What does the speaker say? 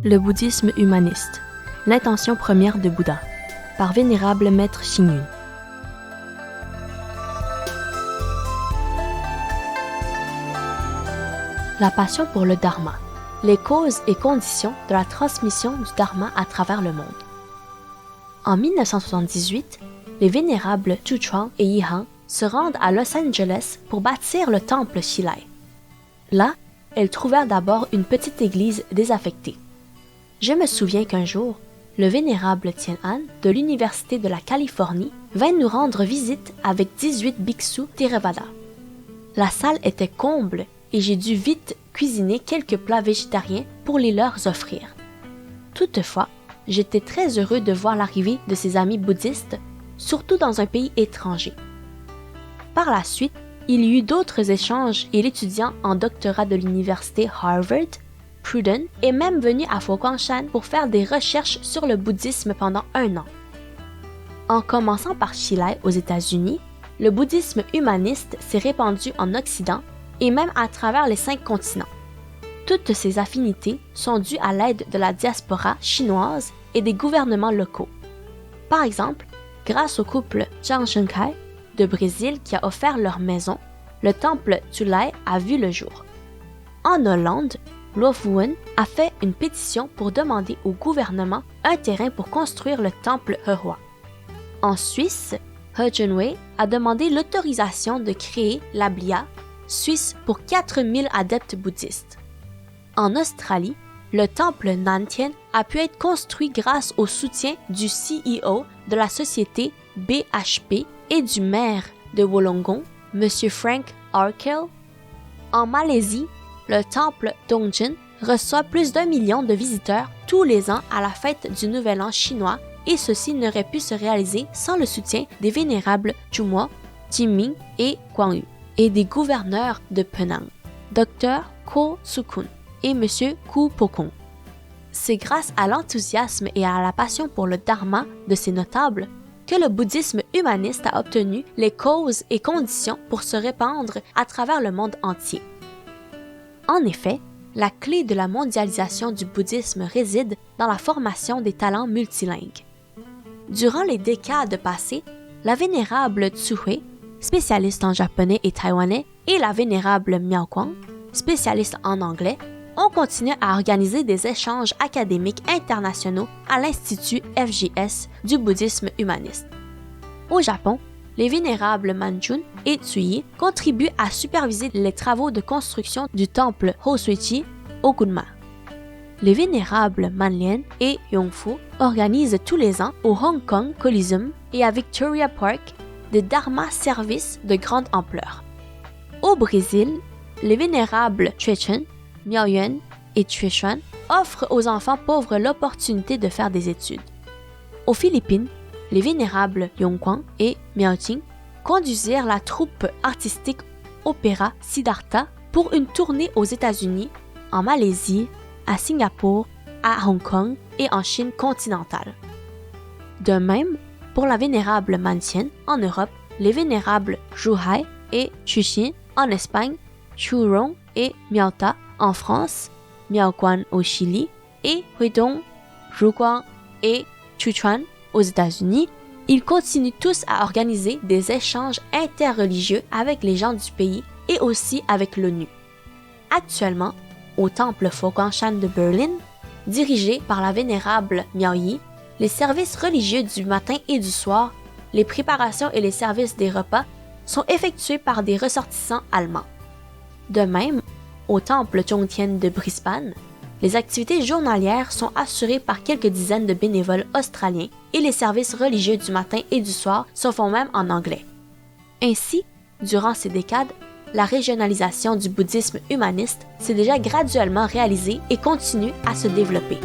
Le bouddhisme humaniste, l'intention première de Bouddha, par Vénérable Maître Xing Yun. La passion pour le Dharma, les causes et conditions de la transmission du Dharma à travers le monde. En 1978, les vénérables Zhu Chuang et Yi Han se rendent à Los Angeles pour bâtir le temple Shilai. Là, elles trouvèrent d'abord une petite église désaffectée. Je me souviens qu'un jour, le vénérable Tien Han de l'Université de la Californie vint nous rendre visite avec 18 bhiksus Theravada. La salle était comble et j'ai dû vite cuisiner quelques plats végétariens pour les leur offrir. Toutefois, j'étais très heureux de voir l'arrivée de ces amis bouddhistes, surtout dans un pays étranger. Par la suite, il y eut d'autres échanges et l'étudiant en doctorat de l'université Harvard, Pruden, est même venu à Fo-Guang-Shan pour faire des recherches sur le bouddhisme pendant 1 an. En commençant par Shilai aux États-Unis, le bouddhisme humaniste s'est répandu en Occident et même à travers les 5 continents. Toutes ces affinités sont dues à l'aide de la diaspora chinoise et des gouvernements locaux. Par exemple, grâce au couple Chiang Ching-kai de Brésil qui a offert leur maison, le temple Tulai a vu le jour. En Hollande, Lo Fu-Wen a fait une pétition pour demander au gouvernement un terrain pour construire le temple He-Hua. En Suisse, He Junwei a demandé l'autorisation de créer l'Ablia suisse pour 4000 adeptes bouddhistes. En Australie, le temple Nantien a pu être construit grâce au soutien du CEO de la société BHP et du maire de Wollongong, M. Frank Arkell. En Malaisie, le temple Dongjin reçoit plus d'1 million de visiteurs tous les ans à la fête du Nouvel An chinois et ceci n'aurait pu se réaliser sans le soutien des vénérables Zhumo, Jiming et Guangyu et des gouverneurs de Penang, Dr Ko Sukun et M. Ku Pokong. C'est grâce à l'enthousiasme et à la passion pour le Dharma de ces notables que le bouddhisme humaniste a obtenu les causes et conditions pour se répandre à travers le monde entier. En effet, la clé de la mondialisation du bouddhisme réside dans la formation des talents multilingues. Durant les décades passées, la vénérable Tsu-Hui, spécialiste en japonais et taïwanais, et la vénérable Miao Guang, spécialiste en anglais, ont continué à organiser des échanges académiques internationaux à l'Institut FGS du bouddhisme humaniste. Au Japon, les vénérables Manjun et Tsuyi contribuent à superviser les travaux de construction du temple Hosuichi au Gunma. Les vénérables Manlien et Yongfu organisent tous les ans au Hong Kong Coliseum et à Victoria Park des Dharma services de grande ampleur. Au Brésil, les vénérables Chuechen, Miaoyuan et Chuechuan offrent aux enfants pauvres l'opportunité de faire des études. Aux Philippines, les vénérables Yongguang et Miaoting conduisirent la troupe artistique Opéra Siddhartha pour une tournée aux États-Unis, en Malaisie, à Singapour, à Hong Kong et en Chine continentale. De même, pour la vénérable Mantian en Europe, les vénérables Zhuhai et Chuxin en Espagne, Churong et Miaota en France, Miaoguan au Chili et Huidong, Zhuguang et Chuchuan aux États-Unis, ils continuent tous à organiser des échanges interreligieux avec les gens du pays et aussi avec l'ONU. Actuellement, au temple Fo-Guang-Shan de Berlin, dirigé par la vénérable Miao Yi, les services religieux du matin et du soir, les préparations et les services des repas sont effectués par des ressortissants allemands. De même, au temple Zhongtian de Brisbane, les activités journalières sont assurées par quelques dizaines de bénévoles australiens et les services religieux du matin et du soir se font même en anglais. Ainsi, durant ces décades, la régionalisation du bouddhisme humaniste s'est déjà graduellement réalisée et continue à se développer.